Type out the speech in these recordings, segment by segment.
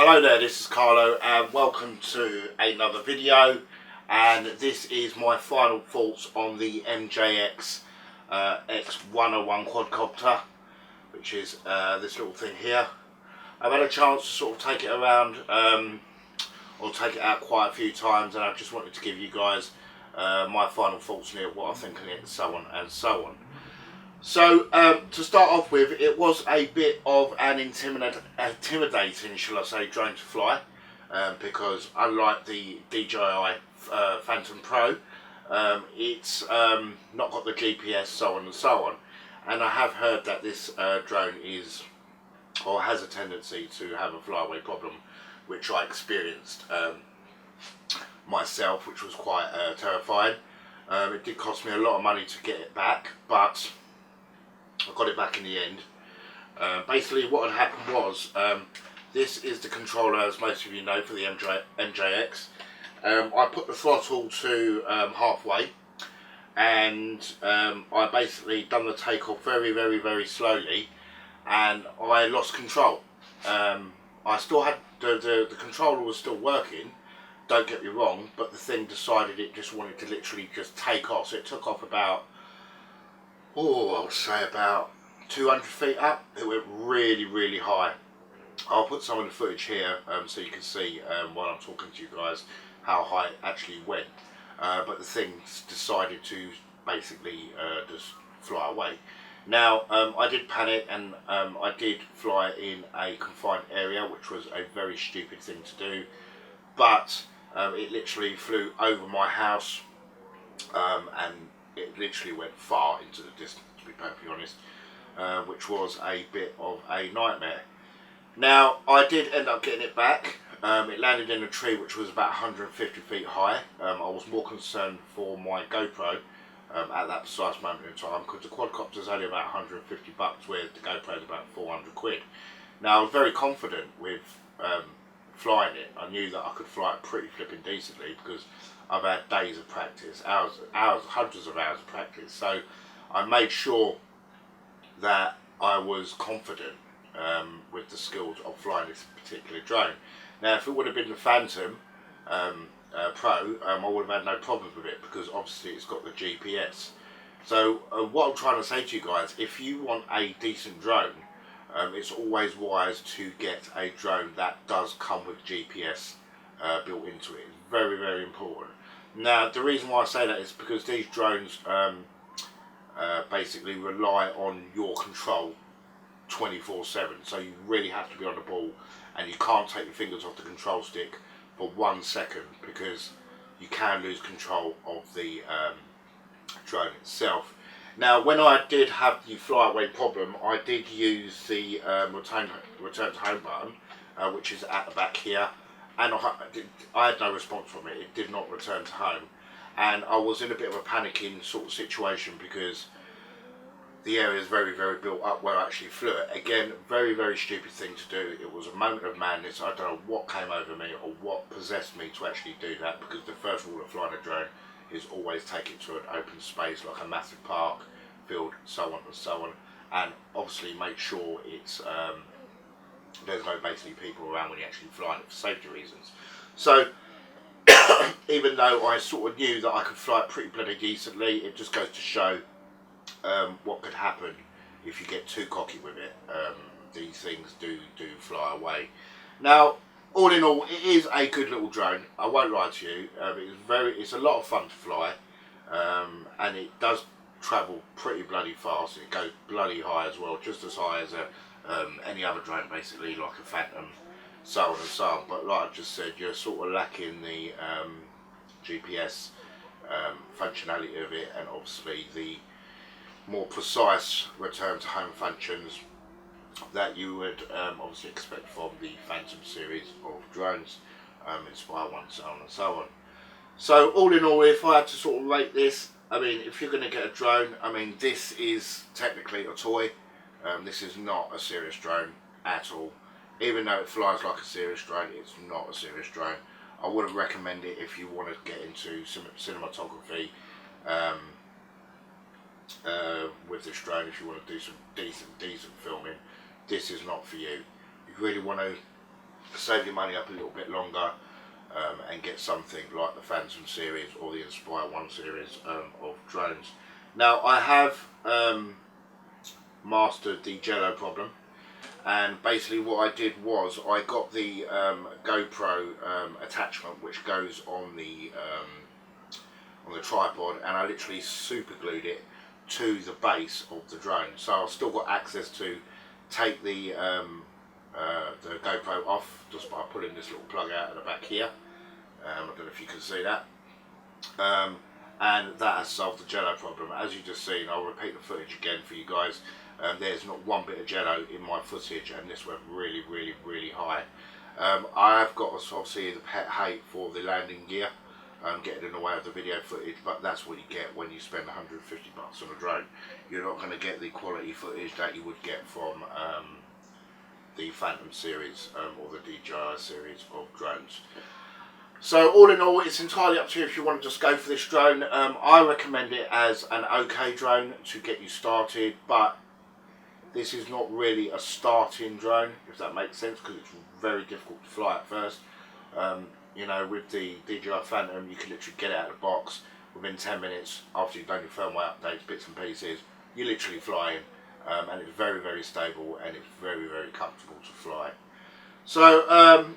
Hello there, this is Carlo and welcome to another video, and this is my final thoughts on the MJX X101 Quadcopter, which is this little thing here. I've had a chance to sort of take it around or take it out quite a few times, and I just wanted to give you guys my final thoughts on it, what I think of it, and so on and so on. So to start off with, it was a bit of an intimidating, shall I say, drone to fly, because unlike the DJI Phantom Pro, it's not got the GPS, so on and so on. And I have heard that this drone is, or has a tendency to have a flyaway problem, which I experienced myself, which was quite terrifying. It did cost me a lot of money to get it back, but I got it back in the end. Basically what had happened was, this is the controller, as most of you know, for the MJX. I put the throttle to halfway, and I basically done the takeoff very slowly, and I lost control. I still had, the controller was still working, don't get me wrong, but the thing decided it just wanted to literally just take off. So it took off about, I would say about 200 feet up. It went really high. I'll put some of the footage here so you can see while I'm talking to you guys how high it actually went. But the thing decided to basically just fly away. Now I did panic, and I did fly in a confined area, which was a very stupid thing to do. But it literally flew over my house, and it literally went far into the distance, to be perfectly honest, which was a bit of a nightmare. Now I did end up getting it back. It landed in a tree which was about 150 feet high. I was more concerned for my GoPro at that precise moment in time, because the quadcopter is only about 150 bucks, where the GoPro is about 400 quid. Now I was very confident with flying it. I knew that I could fly it pretty flipping decently, because I've had days of practice, hours, hundreds of hours of practice. So I made sure that I was confident with the skills of flying this particular drone. Now if it would have been the Phantom Pro, I would have had no problems with it, because obviously it's got the GPS. So what I'm trying to say to you guys, if you want a decent drone, it's always wise to get a drone that does come with GPS built into it. It's very important. Now the reason why I say that is because these drones basically rely on your control 24/7, so you really have to be on the ball, and you can't take your fingers off the control stick for 1 second, because you can lose control of the drone itself. Now when I did have the flyaway problem, I did use the return to home button, which is at the back here, and I had no response from it. It did not return to home, and I was in a bit of a panicking sort of situation, because the area is very built up where I actually flew it. Again, very stupid thing to do. It was a moment of madness. I don't know what came over me or what possessed me to actually do that, because the first rule of flying a drone is always take it to an open space, like a massive park, field, so on and so on, and obviously make sure it's there's no basically people around when you're actually flying it, for safety reasons. So even though I sort of knew that I could fly it pretty bloody decently, it just goes to show what could happen if you get too cocky with it. These things do fly away. Now all in all, it is a good little drone, I won't lie to you. It's a lot of fun to fly, and it does travel pretty bloody fast. It goes bloody high as well, just as high as any other drone, basically, like a Phantom, so on and so on. But like I just said, you're sort of lacking the GPS functionality of it, and obviously the more precise return to home functions that you would obviously expect from the Phantom series of drones, Inspire 1, so on and so on. So all in all, if I had to sort of rate this, I mean, if you're going to get a drone, I mean, this is technically a toy. This is not a serious drone at all. Even though it flies like a serious drone, it's not a serious drone. I wouldn't recommend it if you want to get into cinematography with this drone. If you want to do some decent filming, this is not for you. If you really want to save your money up a little bit longer, and get something like the Phantom series or the Inspire 1 series of drones. Now I have mastered the jello problem, and basically what I did was I got the GoPro attachment which goes on the tripod, and I literally super glued it to the base of the drone, so I've still got access to take the GoPro off just by pulling this little plug out at the back here. I don't know if you can see that, and that has solved the jello problem. As you just seen, I'll repeat the footage again for you guys. There's not one bit of jello in my footage, and this went really high. I have got obviously the pet hate for the landing gear getting in the way of the video footage, but that's what you get when you spend 150 bucks on a drone. You're not going to get the quality footage that you would get from the Phantom series or the DJI series of drones. So all in all, it's entirely up to you if you want to just go for this drone. I recommend it as an okay drone to get you started, but this is not really a starting drone, if that makes sense, because it's very difficult to fly at first. You know, with the DJI Phantom, you can literally get it out of the box within 10 minutes after you've done your firmware updates, bits and pieces. You're literally flying, and it's very stable, and it's very comfortable to fly. So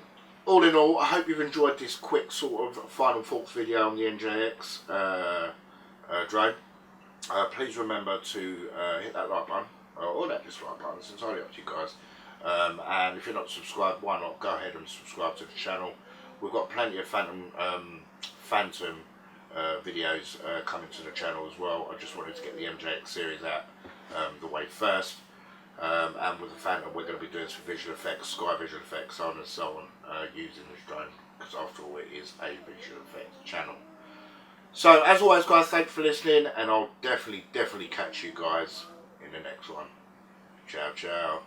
all in all, I hope you've enjoyed this quick sort of final thoughts video on the MJX drone. Please remember to hit that like button or that dislike button. It's entirely up to you guys. And if you're not subscribed, why not go ahead and subscribe to the channel. We've got plenty of Phantom videos coming to the channel as well. I just wanted to get the MJX series out the way first. And with the Phantom, we're going to be doing some visual effects, sky visual effects, so on and so on, using this drone, because after all, it is a visual effects channel. So as always guys, thanks for listening, and I'll definitely catch you guys in the next one. Ciao ciao.